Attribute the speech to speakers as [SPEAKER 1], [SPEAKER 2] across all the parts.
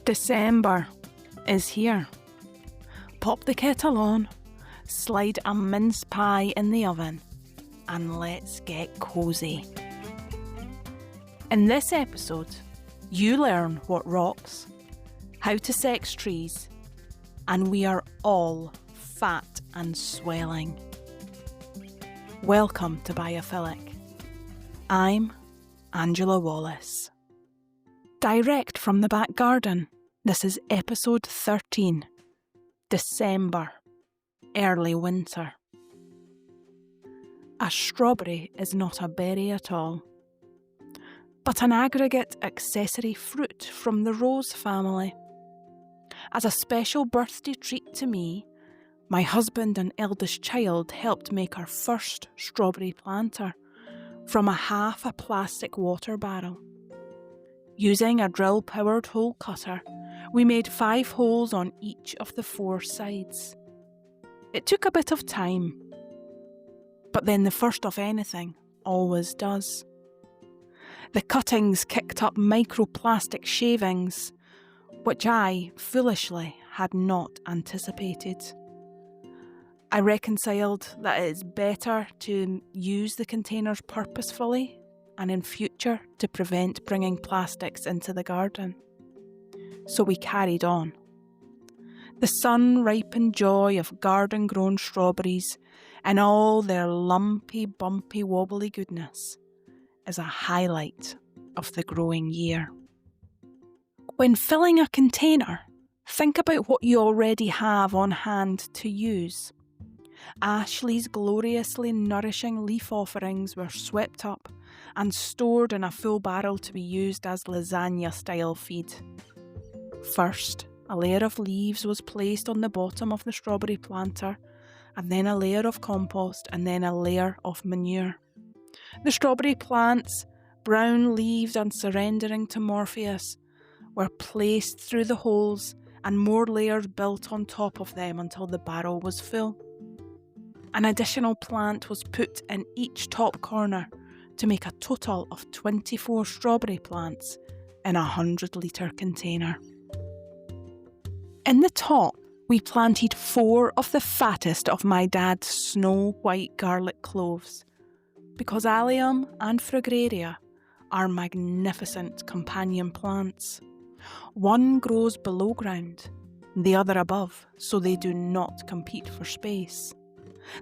[SPEAKER 1] December is here. Pop the kettle on, slide a mince pie in the oven, and let's get cosy. In this episode, you learn what rocks, how to sex trees, and we are all fat and swelling. Welcome to Biophilic. I'm Angela Wallace. Direct from the back garden, this is episode 13, December, early winter. A strawberry is not a berry at all, but an aggregate accessory fruit from the rose family. As a special birthday treat to me, my husband and eldest child helped make our first strawberry planter from half a plastic water barrel. Using a drill-powered hole cutter, we made 5 holes on each of the 4 sides. It took a bit of time, but then the first of anything always does. The cuttings kicked up microplastic shavings, which I, foolishly, had not anticipated. I reconciled that it is better to use the containers purposefully and in future to prevent bringing plastics into the garden. So we carried on. The sun-ripened joy of garden-grown strawberries and all their lumpy, bumpy, wobbly goodness is a highlight of the growing year. When filling a container, think about what you already have on hand to use. Ashley's gloriously nourishing leaf offerings were swept up and stored in a full barrel to be used as lasagna-style feed. First, a layer of leaves was placed on the bottom of the strawberry planter, and then a layer of compost, and then a layer of manure. The strawberry plants, brown-leaved and surrendering to Morpheus, were placed through the holes and more layers built on top of them until the barrel was full. An additional plant was put in each top corner to make a total of 24 strawberry plants in a 100-litre container. In the top, we planted 4 of the fattest of my dad's snow-white garlic cloves, because allium and fragaria are magnificent companion plants. One grows below ground, the other above, so they do not compete for space.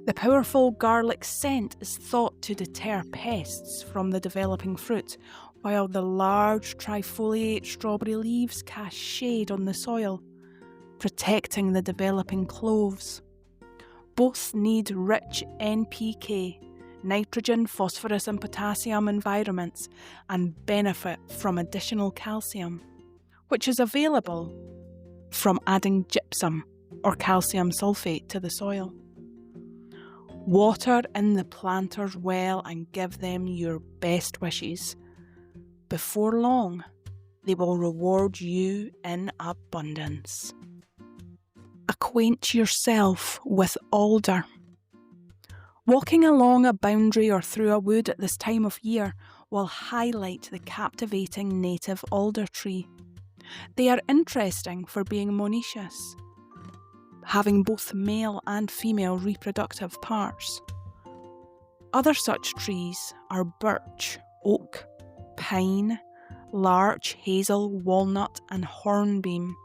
[SPEAKER 1] The powerful garlic scent is thought to deter pests from the developing fruit, while the large trifoliate strawberry leaves cast shade on the soil, protecting the developing cloves. Both need rich NPK, nitrogen, phosphorus and potassium environments, and benefit from additional calcium, which is available from adding gypsum or calcium sulfate to the soil. Water in the planters well and give them your best wishes. Before long, they will reward you in abundance. Acquaint yourself with alder. Walking along a boundary or through a wood at this time of year will highlight the captivating native alder tree. They are interesting for being monoecious, having both male and female reproductive parts. Other such trees are birch, oak, pine, larch, hazel, walnut and hornbeam.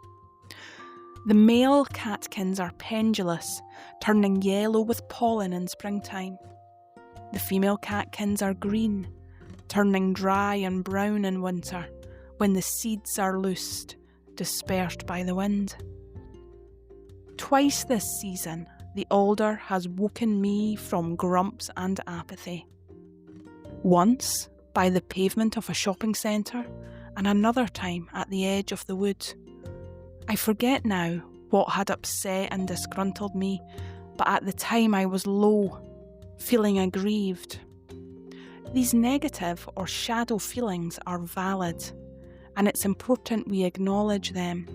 [SPEAKER 1] The male catkins are pendulous, turning yellow with pollen in springtime. The female catkins are green, turning dry and brown in winter when the seeds are loosed, dispersed by the wind. Twice this season, the alder has woken me from grumps and apathy. Once by the pavement of a shopping centre, and another time at the edge of the wood. I forget now what had upset and disgruntled me, but at the time I was low, feeling aggrieved. These negative or shadow feelings are valid, and it's important we acknowledge them.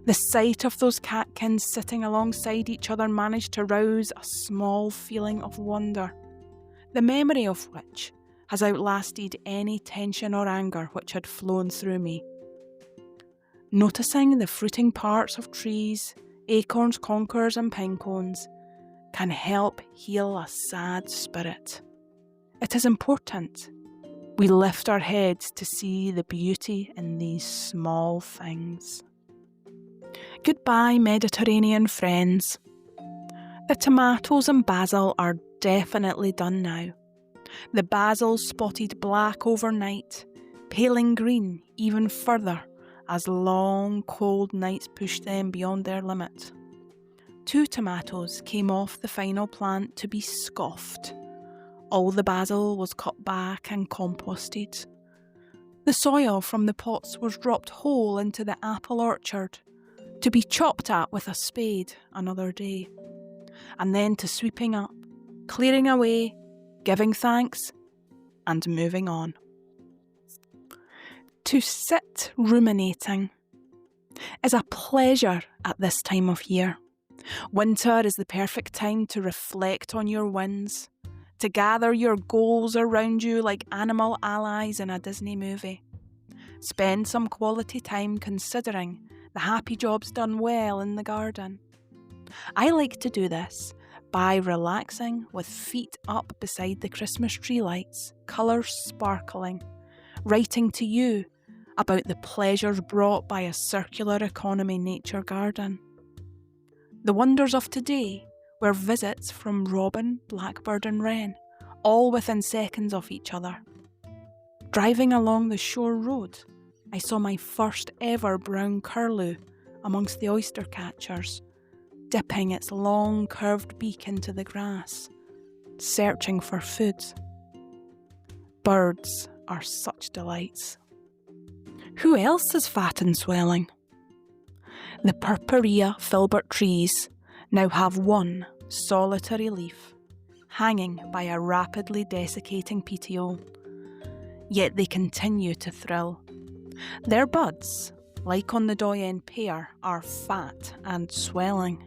[SPEAKER 1] The sight of those catkins sitting alongside each other managed to rouse a small feeling of wonder, the memory of which has outlasted any tension or anger which had flown through me. Noticing the fruiting parts of trees, acorns, conchers and pine cones, can help heal a sad spirit. It is important we lift our heads to see the beauty in these small things. Goodbye, Mediterranean friends. The tomatoes and basil are definitely done now. The basil spotted black overnight, paling green even further as long, cold nights pushed them beyond their limit. 2 tomatoes came off the final plant to be scoffed. All the basil was cut back and composted. The soil from the pots was dropped whole into the apple orchard, to be chopped at with a spade another day, and then to sweeping up, clearing away, giving thanks, and moving on. To sit ruminating is a pleasure at this time of year. Winter is the perfect time to reflect on your wins, to gather your goals around you like animal allies in a Disney movie. Spend some quality time considering the happy jobs done well in the garden. I like to do this by relaxing with feet up beside the Christmas tree lights, colours sparkling, writing to you about the pleasures brought by a circular economy nature garden. The wonders of today were visits from robin, blackbird and wren, all within seconds of each other. Driving along the shore road, I saw my first ever brown curlew amongst the oyster catchers, dipping its long curved beak into the grass, searching for food. Birds are such delights. Who else is fat and swelling? The purpurea filbert trees now have one solitary leaf, hanging by a rapidly desiccating petiole. Yet they continue to thrill. Their buds, like on the doyen pear, are fat and swelling.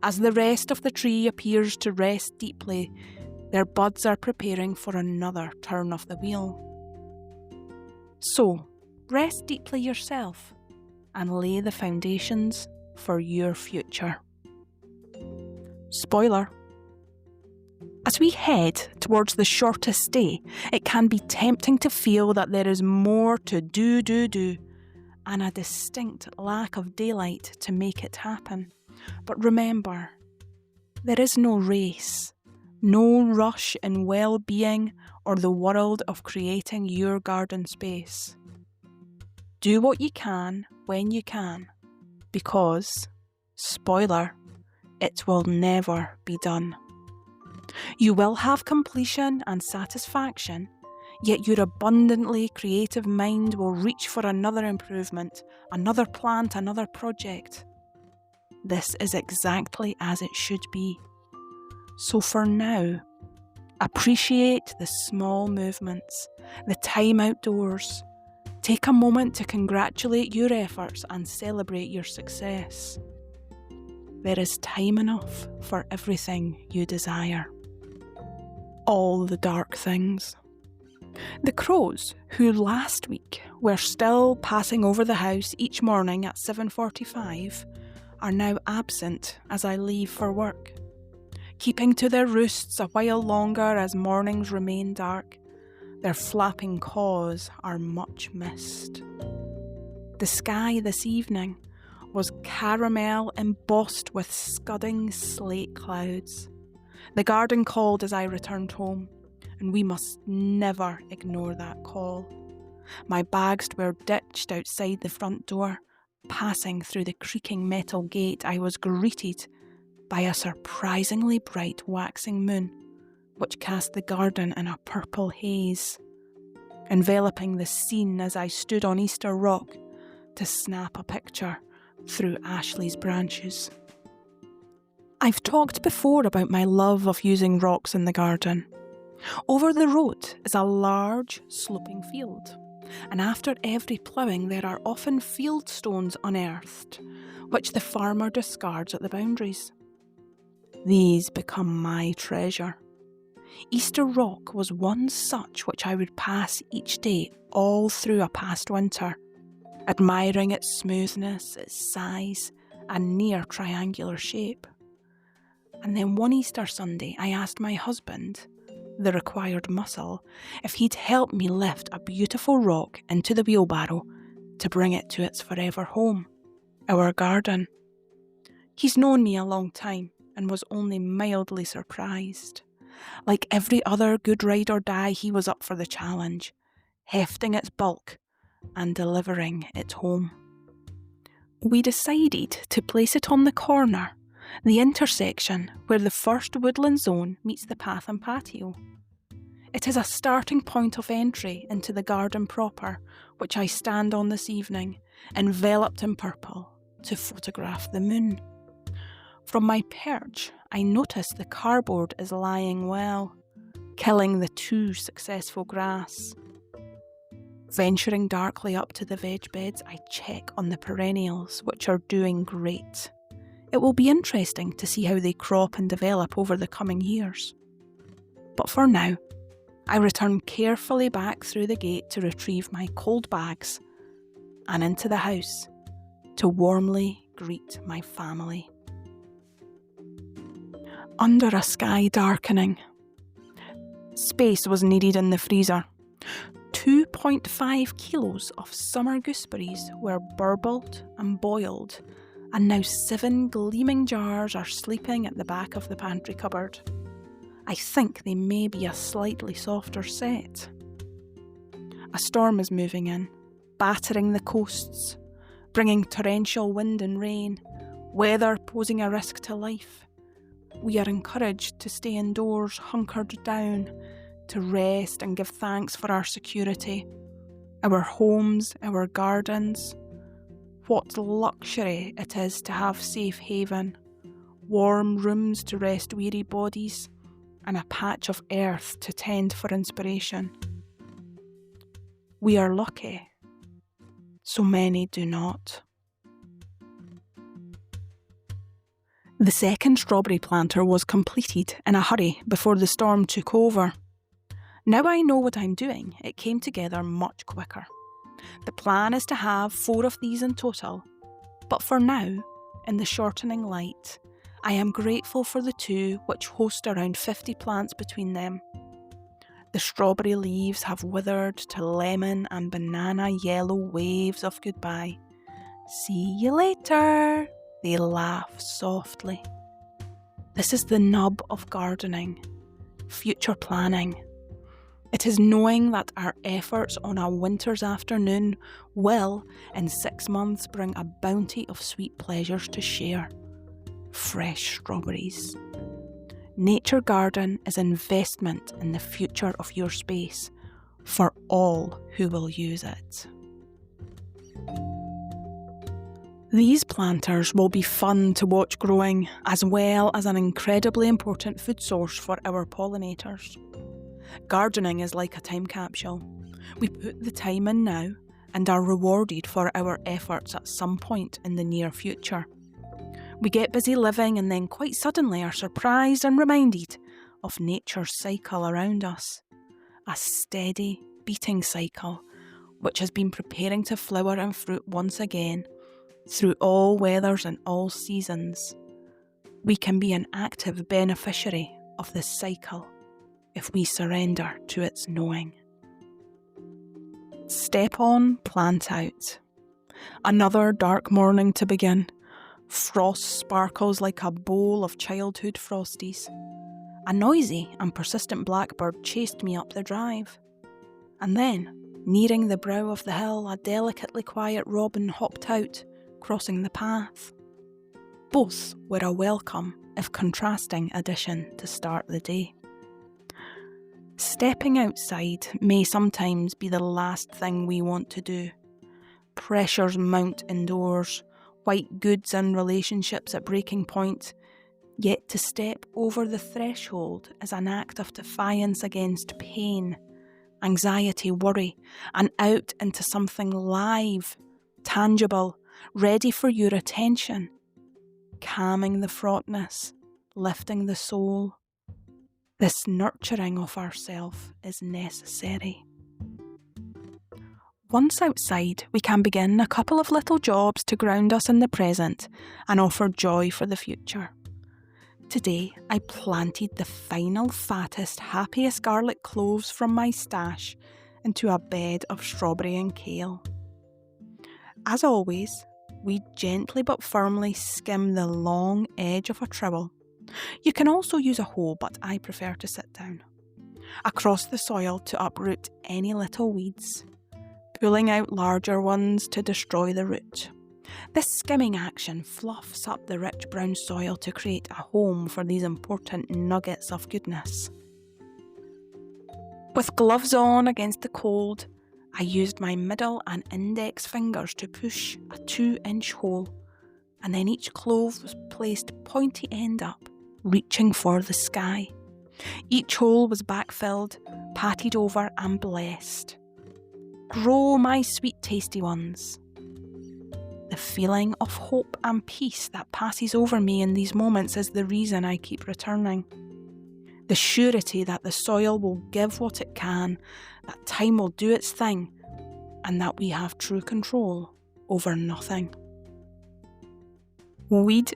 [SPEAKER 1] As the rest of the tree appears to rest deeply, their buds are preparing for another turn of the wheel. So, rest deeply yourself and lay the foundations for your future. Spoiler. As we head towards the shortest day, it can be tempting to feel that there is more to do, and a distinct lack of daylight to make it happen. But remember, there is no race, no rush in well-being or the world of creating your garden space. Do what you can when you can, because, spoiler, it will never be done. You will have completion and satisfaction, yet your abundantly creative mind will reach for another improvement, another plant, another project. This is exactly as it should be. So for now, appreciate the small movements, the time outdoors. Take a moment to congratulate your efforts and celebrate your success. There is time enough for everything you desire. All the dark things. The crows, who last week were still passing over the house each morning at 7:45, are now absent as I leave for work, keeping to their roosts a while longer as mornings remain dark. Their flapping caws are much missed. The sky this evening was caramel embossed with scudding slate clouds. The garden called as I returned home, and we must never ignore that call. My bags were ditched outside the front door. Passing through the creaking metal gate, I was greeted by a surprisingly bright waxing moon, which cast the garden in a purple haze, enveloping the scene as I stood on Easter Rock to snap a picture through Ashley's branches. I've talked before about my love of using rocks in the garden. Over the road is a large sloping field, and after every ploughing there are often field stones unearthed, which the farmer discards at the boundaries. These become my treasure. Easter Rock was one such which I would pass each day all through a past winter. admiring its smoothness, its size, and near triangular shape. And then one Easter Sunday, I asked my husband, the required muscle, if he'd help me lift a beautiful rock into the wheelbarrow to bring it to its forever home, our garden. He's known me a long time and was only mildly surprised. Like every other good ride or die, he was up for the challenge, hefting its bulk and delivering it home. We decided to place it on the corner, the intersection where the first woodland zone meets the path and patio. It is a starting point of entry into the garden proper, which I stand on this evening, enveloped in purple, to photograph the moon. From my perch, I notice the cardboard is lying well, killing the too successful grass. Venturing darkly up to the veg beds, I check on the perennials, which are doing great. It will be interesting to see how they crop and develop over the coming years. But for now, I return carefully back through the gate to retrieve my cold bags and into the house to warmly greet my family. Under a sky darkening, space was needed in the freezer. 2.5 kilos of summer gooseberries were burbled and boiled, and now 7 gleaming jars are sleeping at the back of the pantry cupboard. I think they may be a slightly softer set. A storm is moving in, battering the coasts, bringing torrential wind and rain, weather posing a risk to life. We are encouraged to stay indoors, hunkered down, to rest and give thanks for our security, our homes, our gardens. What luxury it is to have safe haven, warm rooms to rest weary bodies, and a patch of earth to tend for inspiration. We are lucky. So many do not. The second strawberry planter was completed in a hurry before the storm took over. Now I know what I'm doing, it came together much quicker. The plan is to have 4 of these in total, but for now, in the shortening light, I am grateful for the 2 which host around 50 plants between them. The strawberry leaves have withered to lemon and banana yellow waves of goodbye. See you later, they laugh softly. This is the nub of gardening, future planning. It is knowing that our efforts on a winter's afternoon will, in 6 months, bring a bounty of sweet pleasures to share. Fresh strawberries. Nature Garden is investment in the future of your space for all who will use it. These planters will be fun to watch growing, as well as an incredibly important food source for our pollinators. Gardening is like a time capsule. We put the time in now and are rewarded for our efforts at some point in the near future. We get busy living and then quite suddenly are surprised and reminded of nature's cycle around us. A steady, beating cycle which has been preparing to flower and fruit once again through all weathers and all seasons. We can be an active beneficiary of this cycle if we surrender to its knowing. Step on, plant out. Another dark morning to begin. Frost sparkles like a bowl of childhood frosties. A noisy and persistent blackbird chased me up the drive. And then, nearing the brow of the hill, a delicately quiet robin hopped out, crossing the path. Both were a welcome, if contrasting, addition to start the day. Stepping outside may sometimes be the last thing we want to do. Pressures mount indoors, white goods and relationships at breaking point, yet to step over the threshold is an act of defiance against pain, anxiety, worry, and out into something live, tangible, ready for your attention, calming the fraughtness, lifting the soul. This nurturing of ourselves is necessary. Once outside, we can begin a couple of little jobs to ground us in the present and offer joy for the future. Today, I planted the final, fattest, happiest garlic cloves from my stash into a bed of strawberry and kale. As always, we gently but firmly skim the long edge of a trowel. You can also use a hoe, but I prefer to sit down. Across the soil to uproot any little weeds, pulling out larger ones to destroy the root. This skimming action fluffs up the rich brown soil to create a home for these important nuggets of goodness. With gloves on against the cold, I used my middle and index fingers to push a 2-inch hole, and then each clove was placed pointy end up, reaching for the sky. Each hole was backfilled, patted over and blessed. Grow, my sweet tasty ones. The feeling of hope and peace that passes over me in these moments is the reason I keep returning. The surety that the soil will give what it can, that time will do its thing, and that we have true control over nothing. Weed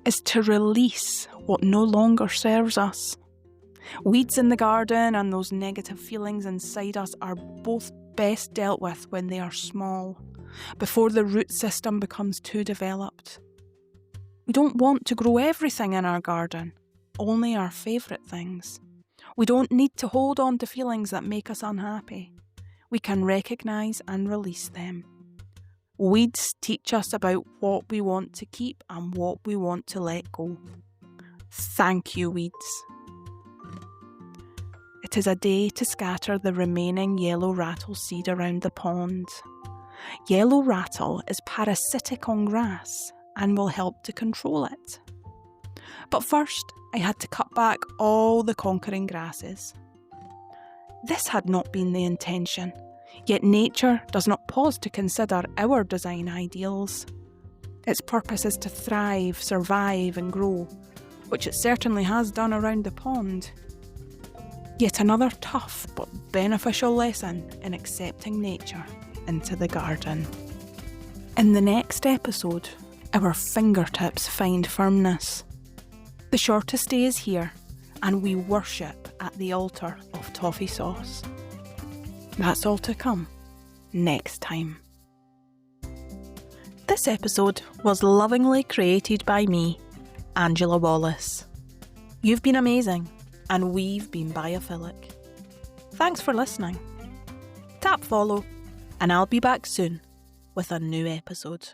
[SPEAKER 1] is to release what no longer serves us. Weeds in the garden and those negative feelings inside us are both best dealt with when they are small, before the root system becomes too developed. We don't want to grow everything in our garden, only our favourite things. We don't need to hold on to feelings that make us unhappy. We can recognise and release them. Weeds teach us about what we want to keep and what we want to let go. Thank you, weeds. It is a day to scatter the remaining yellow rattle seed around the pond. Yellow rattle is parasitic on grass and will help to control it. But first, I had to cut back all the conquering grasses. This had not been the intention, yet nature does not pause to consider our design ideals. Its purpose is to thrive, survive and grow, which it certainly has done around the pond. Yet another tough but beneficial lesson in accepting nature into the garden. In the next episode, our fingertips find firmness. The shortest day is here, and we worship at the altar of toffee sauce. That's all to come next time. This episode was lovingly created by me, Angela Wallace. You've been amazing, and we've been Biophilic. Thanks for listening. Tap follow, and I'll be back soon with a new episode.